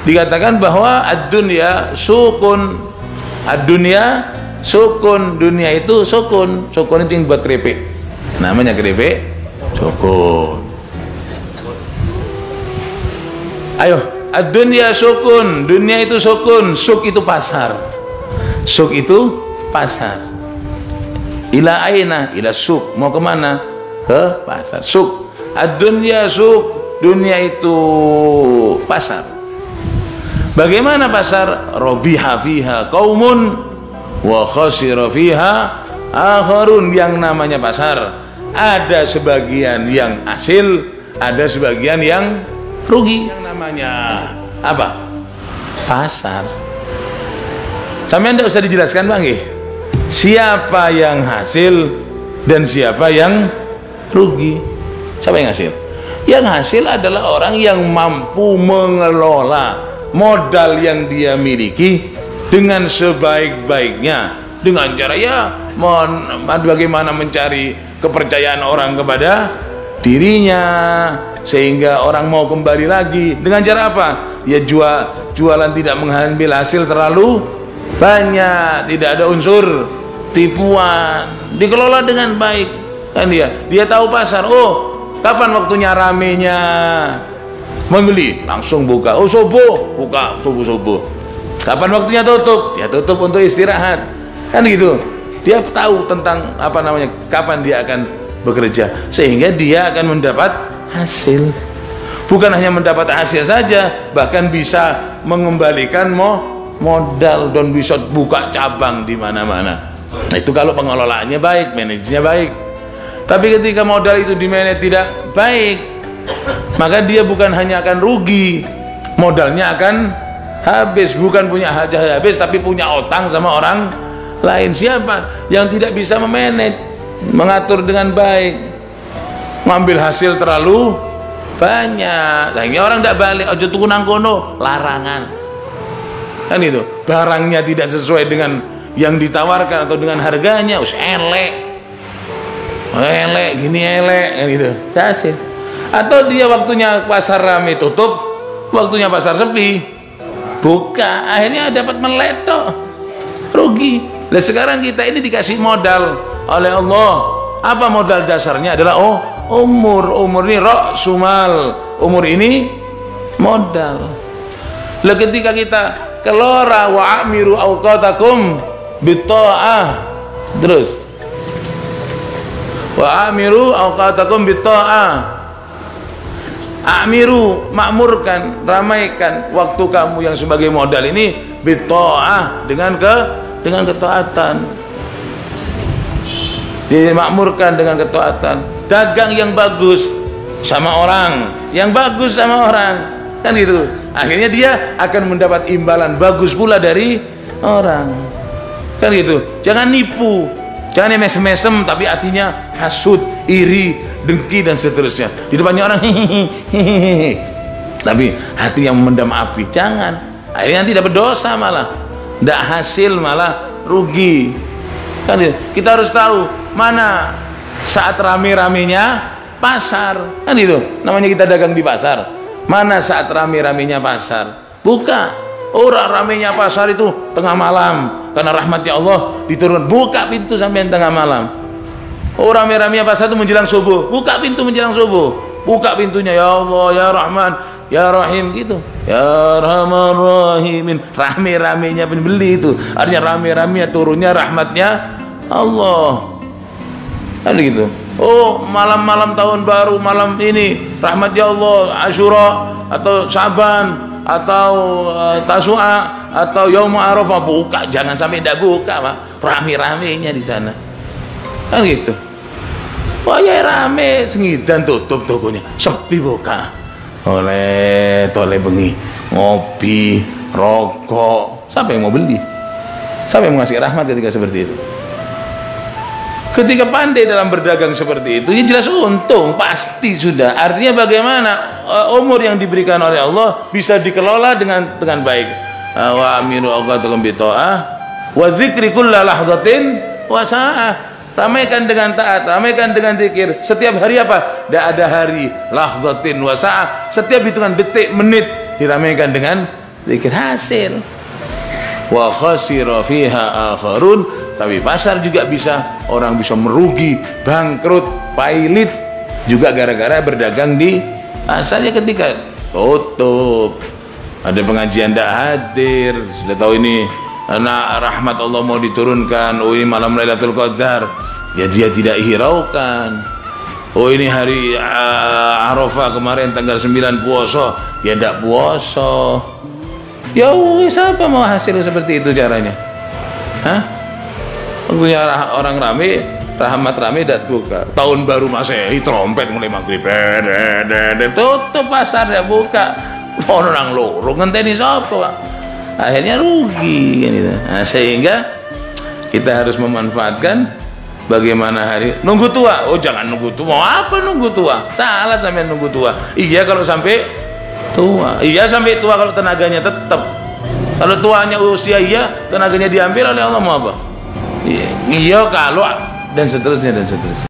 Dikatakan bahwa ad-dunya sukun, ad-dunya sukun, dunia itu sukun. Sukun itu yang buat keripik, namanya keripik sukun. Ayo, ad-dunya sukun, dunia itu sukun. Suk itu pasar, suk itu pasar. Ila aina, ila suk, mau kemana? Ke pasar. Suk, ad-dunya suk, dunia itu pasar. Bagaimana pasar? Robiha fiha qaumun wa khasira fiha akharun. Yang namanya pasar, ada sebagian yang hasil, ada sebagian yang rugi. Yang namanya apa? Pasar. Sampai tidak usah dijelaskan Bang, siapa yang hasil dan siapa yang rugi. Siapa yang hasil? Yang hasil adalah orang yang mampu mengelola modal yang dia miliki dengan sebaik-baiknya, dengan cara bagaimana mencari kepercayaan orang kepada dirinya sehingga orang mau kembali lagi. Dengan cara apa? Ya jualan tidak mengambil hasil terlalu banyak, tidak ada unsur tipuan, dikelola dengan baik kan. Dia tahu pasar. Oh, kapan waktunya ramenya membeli, langsung buka. Oh, subuh buka, subuh. Kapan waktunya tutup? Ya tutup untuk istirahat kan gitu. Dia tahu tentang apa namanya, kapan dia akan bekerja, sehingga dia akan mendapat hasil. Bukan hanya mendapat hasil saja, bahkan bisa mengembalikan modal dan bisa buka cabang di mana-mana. Nah, itu kalau pengelolaannya baik, manajernya baik. Tapi ketika modal itu dimanage tidak baik, maka dia bukan hanya akan rugi, modalnya akan habis. Bukan punya aja habis, tapi punya utang sama orang lain. Siapa yang tidak bisa memanage, mengatur dengan baik, ngambil hasil terlalu banyak, akhirnya orang tidak balik. Ojo tuku nang kono, larangan kan itu. Barangnya tidak sesuai dengan yang ditawarkan atau dengan harganya, elek gini, elek kan gitu, hasil. Atau dia waktunya pasar rame tutup, waktunya pasar sepi buka, akhirnya dapat meletok, rugi. Nah, sekarang kita ini dikasih modal oleh Allah. Apa modal dasarnya? Adalah umur ini ra'sumal, umur ini modal. Lah ketika kita keluar wa amiru awqatakum bitta'ah, terus wa amiru awqatakum bitta'ah, amiru, makmurkan, ramaikan waktu kamu yang sebagai modal ini bitta'ah, dengan ketaatan. Dimakmurkan dengan ketaatan. Dagang yang bagus sama orang, yang bagus sama orang kan gitu. Akhirnya dia akan mendapat imbalan bagus pula dari orang kan gitu. Jangan nipu, jangan mesem-mesem tapi hatinya hasud, iri, dengki dan seterusnya. Di depannya orang hehehe, tapi hati yang memendam api. Jangan, akhirnya tidak berdosa, malah tidak hasil, malah rugi kan gitu. Kita harus tahu mana saat rame-ramenya pasar kan itu, namanya kita dagang di pasar. Mana saat rame-ramenya pasar, buka. Orang ramenya pasar itu tengah malam, karena rahmatnya Allah diturun, buka pintu sampai tengah malam. Orang rame-ramenya pasar itu menjelang subuh, buka pintu menjelang subuh, buka pintunya, ya Allah ya Rahman ya Rahim gitu, ya Rahman Rahimin. Rame-ramenya pembeli itu artinya rame-ramenya turunnya rahmatnya Allah kan gitu. Oh, malam-malam tahun baru, malam ini rahmat ya Allah, Asyura atau Saban atau Tasua atau Yaum Arafah, buka. Jangan sampai tidak buka, Pak. Rame-ramenya di sana kan gitu. Wah ya rame, sengidan tutup tokonya, sepi buka. Oleh bengi ngopi, rokok, siapa yang mau beli? Siapa yang mengasih rahmat ketika seperti itu? Ketika pandai dalam berdagang seperti itu, ya jelas untung, pasti sudah. Artinya bagaimana umur yang diberikan oleh Allah bisa dikelola dengan baik. Wa amiru awqatakum bita'ah wa dzikri kulla lahzatin wa sa'ah. Ramaikan dengan taat, ramaikan dengan zikir. Setiap hari apa? Tidak ada hari lahzatin wa sa'ah. Setiap hitungan detik, menit diramaikan dengan zikir hasil. Wa khasira fiha akharun, tapi pasar juga bisa, orang bisa merugi, bangkrut, pailit juga gara-gara berdagang di pasarnya. Ketika tutup, ada pengajian tidak hadir, sudah tahu ini anak rahmat Allah mau diturunkan, oh ini malam Lailatul Qadar, ya dia tidak hiraukan. Oh ini hari Arafah kemarin tanggal 9 puasa, ya tidak puasa. Ya siapa mau hasil seperti itu caranya? Hah? Punya orang rame, rahmat rame dan buka. Tahun baru Masehi trompet mulai maghrib. Tutup pasar ya buka. Orang loro ngenteni sapa? Akhirnya rugi kan itu. Nah, sehingga kita harus memanfaatkan bagaimana hari nunggu tua. Oh jangan nunggu tua. Mau apa nunggu tua? Salah sampai nunggu tua. Iya kalau sampai tua. Iya sampai tua kalau tenaganya tetap. Kalau tuanya usia iya, tenaganya diambil oleh Allah mau apa? Iya kalau dan seterusnya dan seterusnya.